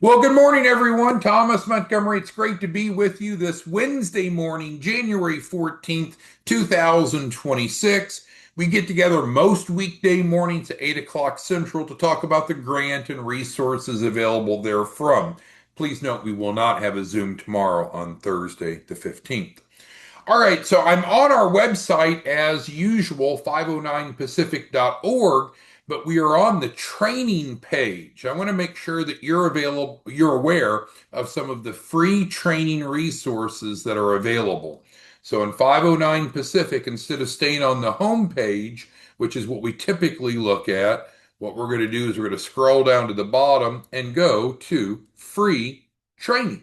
Well, good morning, everyone. Thomas Montgomery. It's great to be with you this Wednesday morning, January 14th, 2026. We get together most weekday mornings at 8 o'clock Central to talk about the grant and resources available therefrom. Please note we will not have a Zoom tomorrow on Thursday, the 15th. All right, so I'm on our website as usual, 509pacific.org, but we are on the training page. I want to make sure that you're aware of some of the free training resources that are available. So in 509 Pacific, instead of staying on the home page, which is what we typically look at, what we're going to do is we're going to scroll down to the bottom and go to free training.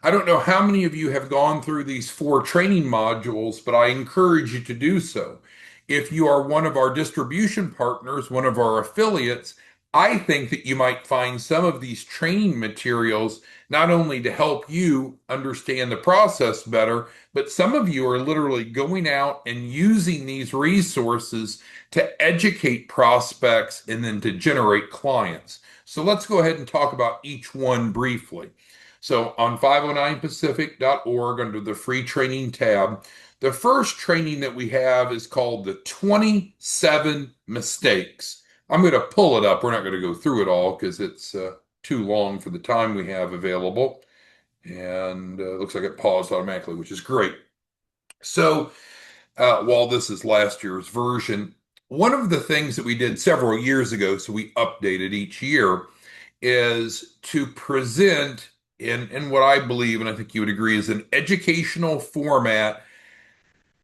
I don't know how many of you have gone through these four training modules, but I encourage you to do so. If you are one of our distribution partners, one of our affiliates, I think that you might find some of these training materials not only to help you understand the process better, but some of you are literally going out and using these resources to educate prospects and then to generate clients. So let's go ahead and talk about each one briefly. So on 509pacific.org under the free training tab, the first training that we have is called the 27 mistakes. I'm going to pull it up. We're not going to go through it all because it's too long for the time we have available. And it looks like it paused automatically, which is great. So while this is last year's version, one of the things that we did several years ago, so we updated each year, is to present in what I believe, and I think you would agree, is an educational format.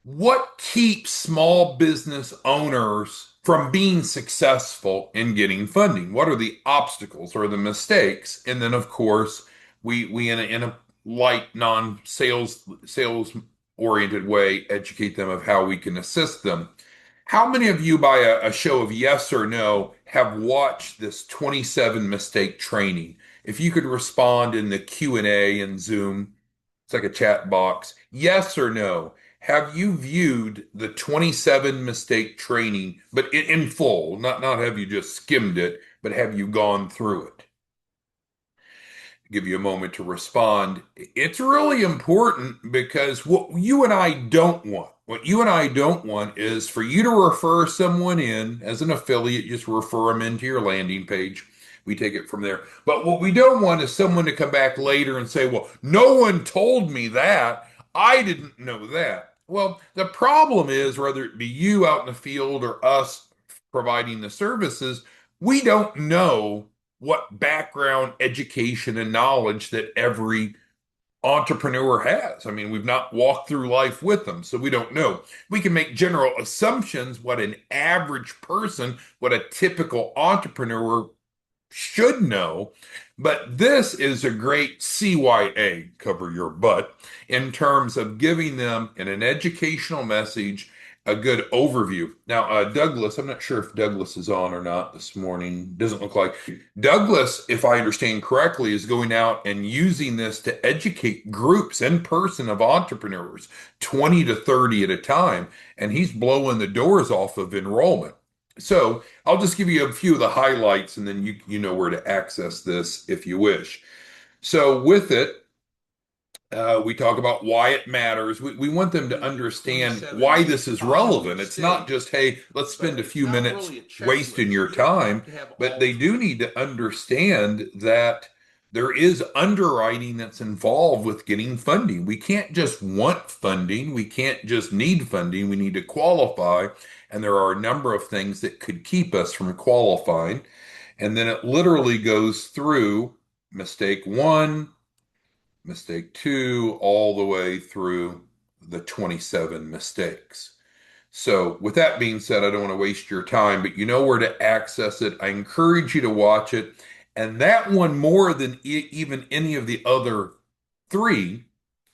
What keeps small business owners from being successful in getting funding? What are the obstacles or the mistakes? And then, of course, we in a light, non-sales oriented way, educate them of how we can assist them. How many of you, by a show of yes or no, have watched this 27 mistake training? If you could respond in the Q&A in Zoom, it's like a chat box. Yes or no? Have you viewed the 27 mistake training, but in full? Not have you just skimmed it, but have you gone through it? Give you a moment to respond. It's really important because what you and I don't want is for you to refer someone in as an affiliate, just refer them into your landing page. We take it from there. But what we don't want is someone to come back later and say, well, no one told me that. I didn't know that. Well, the problem is, whether it be you out in the field or us providing the services, we don't know what background, education, and knowledge that every entrepreneur has. I mean, we've not walked through life with them, so we don't know. We can make general assumptions what an average person, what a typical entrepreneur should know, but this is a great CYA, cover your butt, in terms of giving them in an educational message a good overview. Now, Douglas, I'm not sure if Douglas is on or not this morning. Doesn't look like. Douglas, if I understand correctly, is going out and using this to educate groups in person of entrepreneurs, 20 to 30 at a time, and he's blowing the doors off of enrollment. So I'll just give you a few of the highlights and then you know where to access this if you wish. So with it, we talk about why it matters. We want them to understand why this is relevant. It's not just, hey, let's spend a few minutes wasting your time, but they do need to understand that there is underwriting that's involved with getting funding. We can't just want funding. We can't just need funding. We need to qualify. And there are a number of things that could keep us from qualifying. And then it literally goes through mistake one, mistake two, all the way through the 27 mistakes. So, with that being said, I don't want to waste your time, but you know where to access it. I encourage you to watch it. And that one, more than even any of the other three,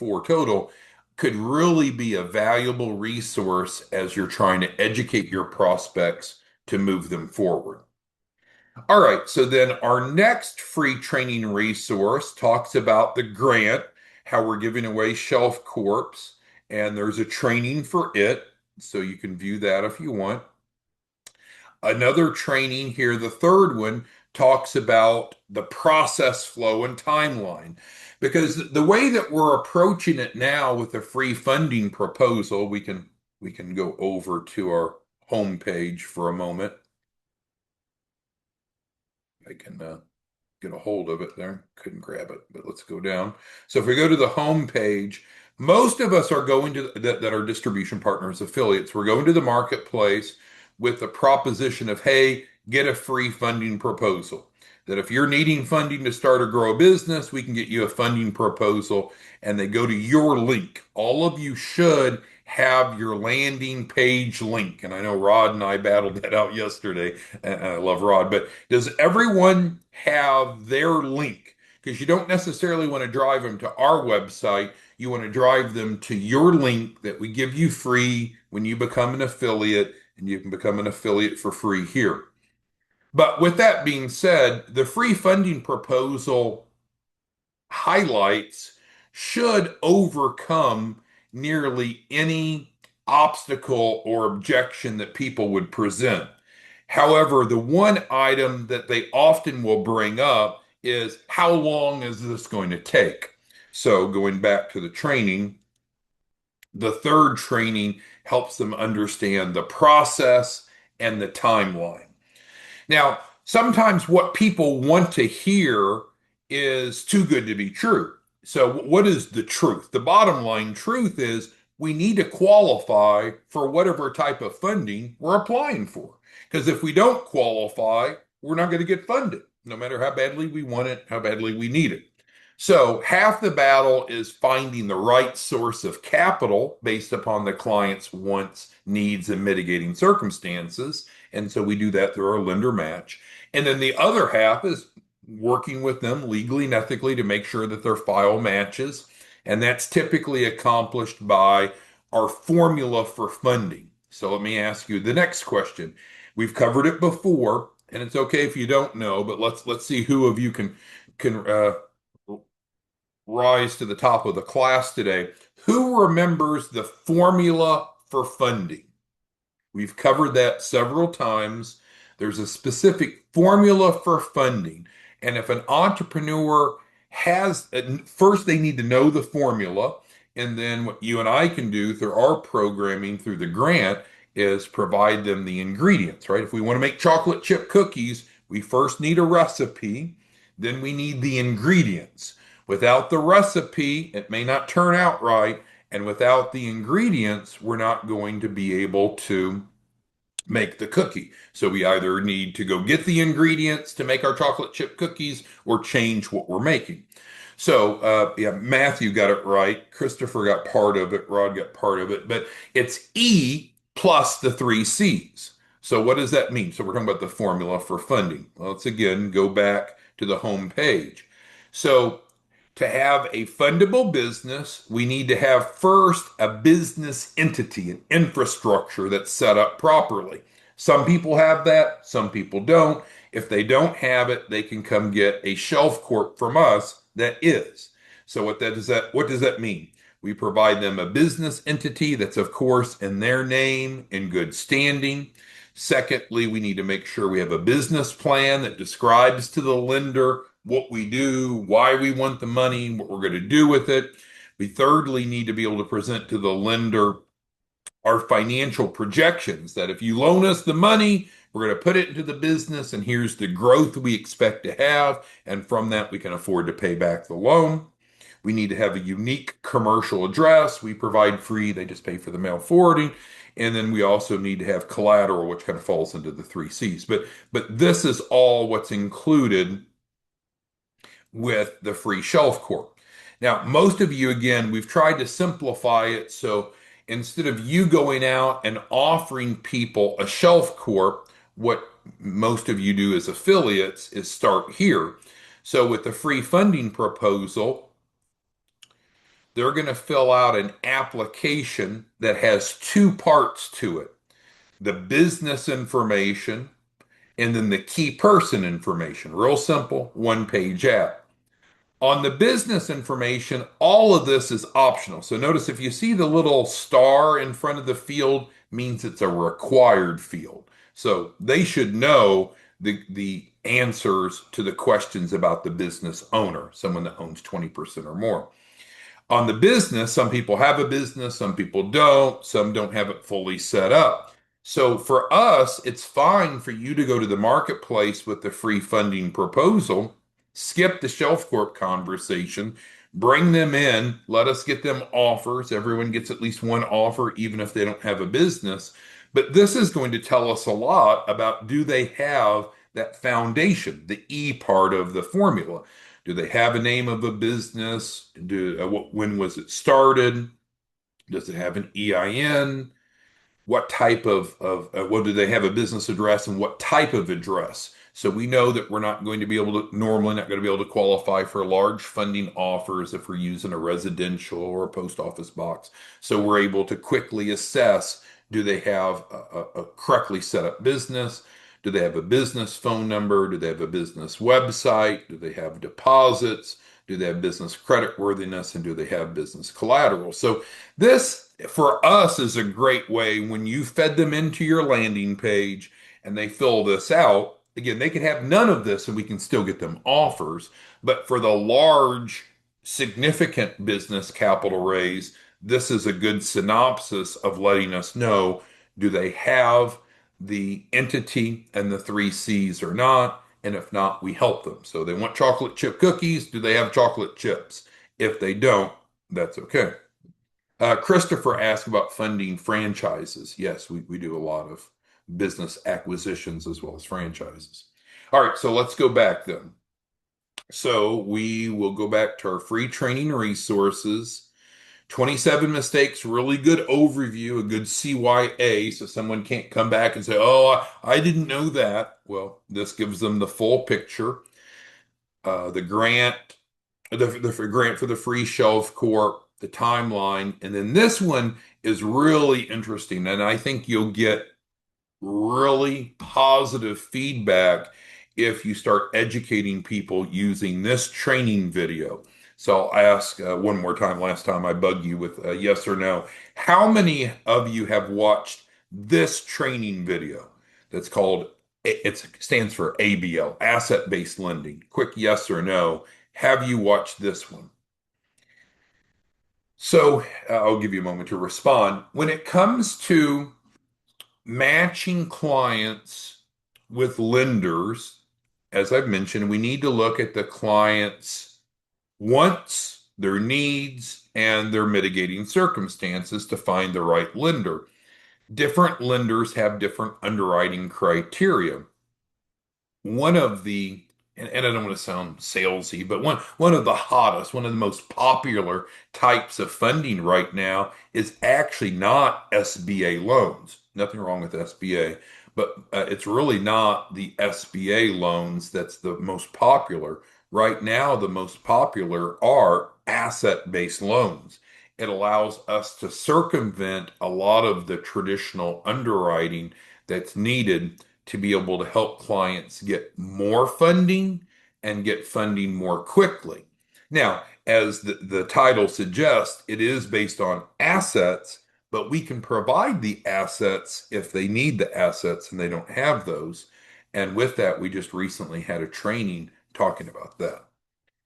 four total, could really be a valuable resource as you're trying to educate your prospects to move them forward. All right, so then our next free training resource talks about the grant, how we're giving away shelf corps, and there's a training for it, so you can view that if you want. Another training here, the third one, talks about the process flow and timeline. Because the way that we're approaching it now with the free funding proposal, we can go over to our homepage for a moment. I can get a hold of it there. Couldn't grab it, but let's go down. So if we go to the home page, most of us are going to that are distribution partners, affiliates. We're going to the marketplace with the proposition of, hey, get a free funding proposal. That if you're needing funding to start or grow a business, we can get you a funding proposal, and they go to your link. All of you should have your landing page link. And I know Rod and I battled that out yesterday, and I love Rod, but does everyone have their link? Because you don't necessarily want to drive them to our website. You want to drive them to your link that we give you free when you become an affiliate, and you can become an affiliate for free here. But with that being said, the free funding proposal highlights should overcome nearly any obstacle or objection that people would present. However, the one item that they often will bring up is how long is this going to take? So, going back to the training, the third training helps them understand the process and the timeline. Now, sometimes what people want to hear is too good to be true. So, what is the truth? The bottom line truth is we need to qualify for whatever type of funding we're applying for. Because if we don't qualify, we're not going to get funded, no matter how badly we want it, how badly we need it. So, half the battle is finding the right source of capital based upon the client's wants, needs, and mitigating circumstances. And so we do that through our lender match. And then the other half is working with them legally and ethically to make sure that their file matches. And that's typically accomplished by our formula for funding. So let me ask you the next question. We've covered it before, and it's okay if you don't know, but let's see who of you can rise to the top of the class today. Who remembers the formula for funding? We've covered that several times. There's a specific formula for funding. And if an entrepreneur has, first they need to know the formula. And then what you and I can do through our programming through the grant is provide them the ingredients, right? If we want to make chocolate chip cookies, we first need a recipe. Then we need the ingredients. Without the recipe, it may not turn out right. And without the ingredients, we're not going to be able to make the cookie. So we either need to go get the ingredients to make our chocolate chip cookies or change what we're making. So, yeah, Matthew got it right. Christopher got part of it. Rod got part of it. But it's E plus the three C's. So what does that mean? So we're talking about the formula for funding. Well, let's again go back to the home page. So to have a fundable business, we need to have first a business entity, an infrastructure that's set up properly. Some people have that, some people don't. If they don't have it, they can come get a shelf corp from us that is. So what does that mean? We provide them a business entity that's of course in their name, in good standing. Secondly, we need to make sure we have a business plan that describes to the lender what we do, why we want the money, what we're going to do with it. We thirdly need to be able to present to the lender our financial projections that if you loan us the money, we're going to put it into the business, and here's the growth we expect to have. And from that, we can afford to pay back the loan. We need to have a unique commercial address. We provide free, they just pay for the mail forwarding. And then we also need to have collateral, which kind of falls into the three C's. But this is all what's included with the free shelf corp. Now, most of you, again, we've tried to simplify it. So instead of you going out and offering people a shelf corp, what most of you do as affiliates is start here. So with the free funding proposal, they're going to fill out an application that has two parts to it, the business information and then the key person information. Real simple, one page app. On the business information, all of this is optional. So notice if you see the little star in front of the field, means it's a required field. So they should know the answers to the questions about the business owner, someone that owns 20% or more. On the business, some people have a business, some people don't, some don't have it fully set up. So for us, it's fine for you to go to the marketplace with the free funding proposal, skip the Shelf Corp conversation, bring them in, let us get them offers. Everyone gets at least one offer, even if they don't have a business. But this is going to tell us a lot about, do they have that foundation, the E part of the formula? Do they have a name of a business? When was it started? Does it have an EIN? What type what do they have a business address and what type of address? So we know that we're not going to be able to, normally not going to be able to qualify for large funding offers if we're using a residential or a post office box. So we're able to quickly assess, do they have a correctly set up business? Do they have a business phone number? Do they have a business website? Do they have deposits? Do they have business credit worthiness? And do they have business collateral? So this for us is a great way when you fed them into your landing page and they fill this out. Again, they can have none of this and we can still get them offers. But for the large, significant business capital raise, this is a good synopsis of letting us know, do they have the entity and the three C's or not? And if not, we help them. So they want chocolate chip cookies. Do they have chocolate chips? If they don't, that's okay. Christopher asked about funding franchises. Yes, we do a lot of business acquisitions as well as franchises. All right, so let's go back then. So we will go back to our free training resources. 27 mistakes, really good overview, a good CYA, so someone can't come back and say, oh, I didn't know that. Well, this gives them the full picture. The grant, the grant for the free Shelf Corp, the timeline, and then this one is really interesting, and I think you'll get really positive feedback if you start educating people using this training video. So I'll ask one more time. Last time I bugged you with a yes or no. How many of you have watched this training video that's called, it stands for ABL, asset-based lending? Quick yes or no. Have you watched this one? So I'll give you a moment to respond. When it comes to matching clients with lenders, as I've mentioned, we need to look at the client's wants, their needs, and their mitigating circumstances to find the right lender. Different lenders have different underwriting criteria. One of the, and I don't want to sound salesy, but one of the hottest, one of the most popular types of funding right now is actually not SBA loans. Nothing wrong with SBA, but it's really not the SBA loans that's the most popular. Right now, the most popular are asset-based loans. It allows us to circumvent a lot of the traditional underwriting that's needed to be able to help clients get more funding and get funding more quickly. Now, as the title suggests, it is based on assets, but we can provide the assets if they need the assets and they don't have those. And with that, we just recently had a training talking about that.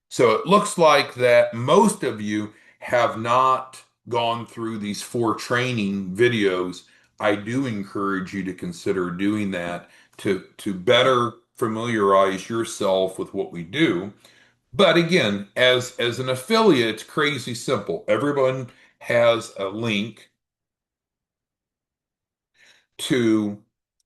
So it looks like that most of you have not gone through these 4 training videos. I do encourage you to consider doing that to better familiarize yourself with what we do. But again, as an affiliate, it's crazy simple. Everyone has a link to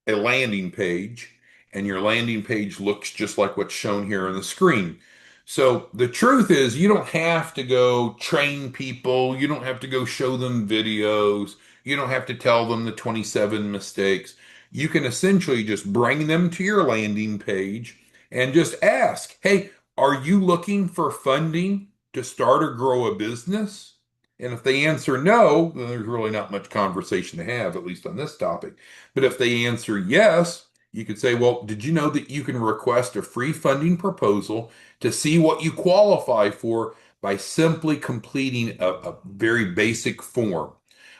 a landing page, and your landing page looks just like what's shown here on the screen. So the truth is, you don't have to go train people. You don't have to go show them videos. You don't have to tell them the 27 mistakes. You can essentially just bring them to your landing page and just ask, hey, are you looking for funding to start or grow a business? And if they answer no, then there's really not much conversation to have, at least on this topic. But if they answer yes, you could say, well, did you know that you can request a free funding proposal to see what you qualify for by simply completing a very basic form?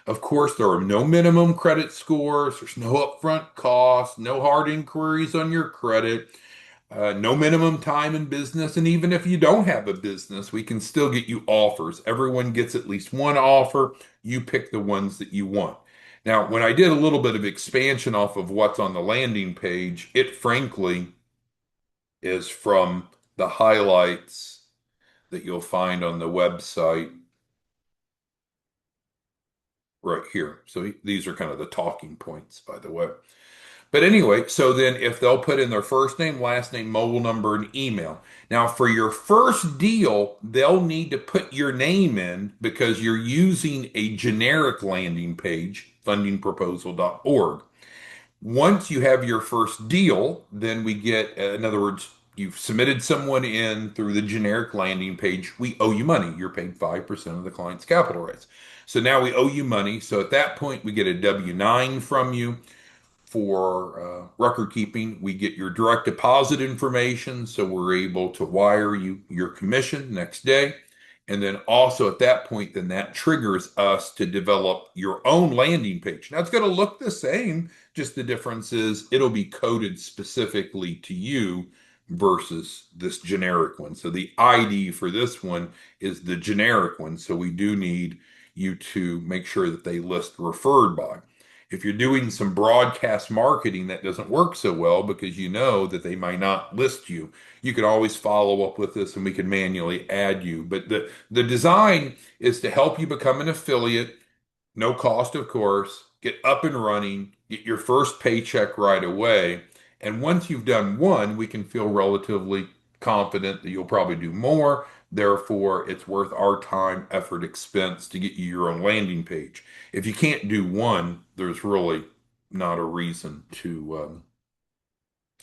Of course, there are no minimum credit scores, there's no upfront costs, no hard inquiries on your credit. No minimum time in business. And even if you don't have a business, we can still get you offers. Everyone gets at least one offer. You pick the ones that you want. Now, when I did a little bit of expansion off of what's on the landing page, it frankly is from the highlights that you'll find on the website right here. So these are kind of the talking points, by the way. But anyway, so then if they'll put in their first name, last name, mobile number, and email. Now, for your first deal, they'll need to put your name in because you're using a generic landing page, fundingproposal.org. Once you have your first deal, then we get, in other words, you've submitted someone in through the generic landing page. We owe you money. You're paid 5% of the client's capital raise. So now we owe you money. So at that point, we get a W-9 from you for record keeping. We get your direct deposit information, so we're able to wire you your commission next day. And then also at that point, then that triggers us to develop your own landing page. Now it's going to look the same, just the difference is it'll be coded specifically to you versus this generic one. So the ID for this one is the generic one. So we do need you to make sure that they list referred by. If you're doing some broadcast marketing that doesn't work so well because you know that they might not list you, you can always follow up with this and we can manually add you. But the design is to help you become an affiliate, no cost, of course, get up and running, get your first paycheck right away. And once you've done one, we can feel relatively confident that you'll probably do more. Therefore, it's worth our time, effort, expense to get you your own landing page. If you can't do one, there's really not a reason to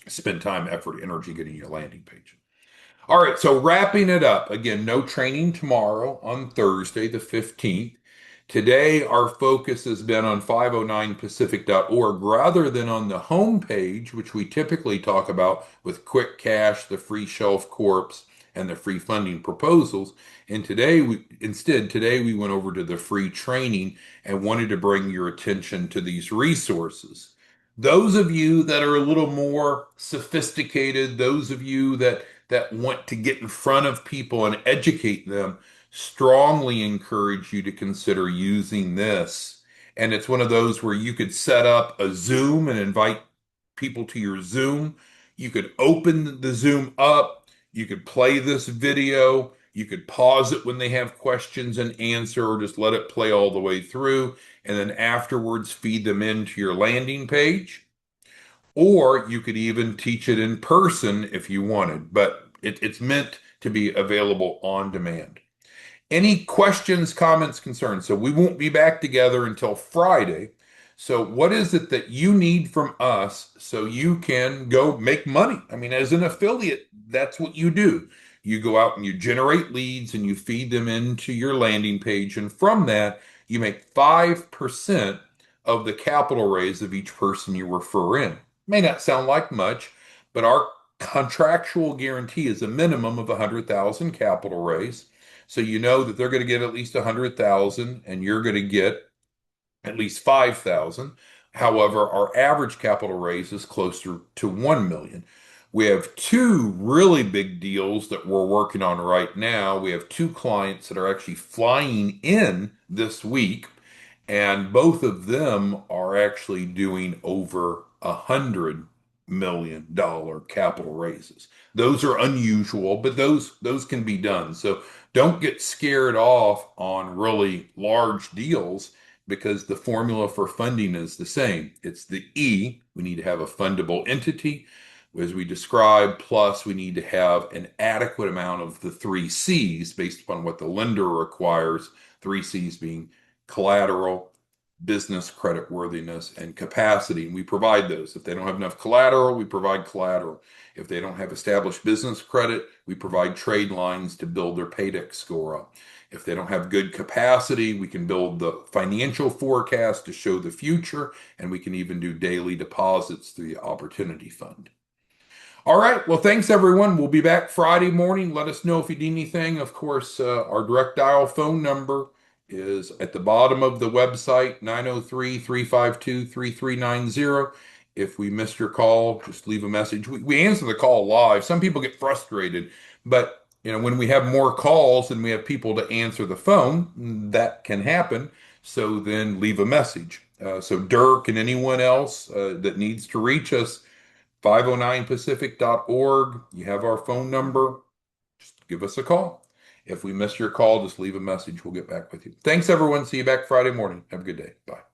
spend time, effort, energy getting your landing page. All right, so wrapping it up, again, no training tomorrow on Thursday, the 15th. Today, our focus has been on 509pacific.org rather than on the homepage, which we typically talk about with QuickCash, the free shelf corps, and the free funding proposals. And today we went over to the free training and wanted to bring your attention to these resources. Those of you that are a little more sophisticated, those of you that want to get in front of people and educate them, strongly encourage you to consider using this. And it's one of those where you could set up a Zoom and invite people to your Zoom. You could open the Zoom up. You could play this video. You could pause it when they have questions and answer, or just let it play all the way through. And then afterwards, feed them into your landing page. Or you could even teach it in person if you wanted, but it's meant to be available on demand. Any questions, comments, concerns? So we won't be back together until Friday. So what is it that you need from us so you can go make money? I mean, as an affiliate, that's what you do. You go out and you generate leads and you feed them into your landing page. And from that, you make 5% of the capital raise of each person you refer in. May not sound like much, but our contractual guarantee is a minimum of 100,000 capital raise. So you know that they're going to get at least 100,000 and you're going to get at least 5,000. However, our average capital raise is closer to 1 million. We have two really big deals that we're working on right now. We have two clients that are actually flying in this week, and both of them are actually doing over $100 million capital raises. Those are unusual, but those can be done. So don't get scared off on really large deals because the formula for funding is the same. It's the E. We need to have a fundable entity, as we described, plus we need to have an adequate amount of the three C's based upon what the lender requires. Three C's being collateral, business creditworthiness, and capacity. And we provide those. If they don't have enough collateral, we provide collateral. If they don't have established business credit, we provide trade lines to build their paydex score up. If they don't have good capacity, we can build the financial forecast to show the future, and we can even do daily deposits through the Opportunity Fund. All right. Well, thanks everyone. We'll be back Friday morning. Let us know if you need anything. Of course, our direct dial phone number is at the bottom of the website, 903-352-3390. If we missed your call, just leave a message. We answer the call live. Some people get frustrated, but when we have more calls and we have people to answer the phone, that can happen. So then leave a message. So Dirk and anyone else that needs to reach us, 509pacific.org. You have our phone number. Just give us a call. If we miss your call, just leave a message. We'll get back with you. Thanks, everyone. See you back Friday morning. Have a good day. Bye.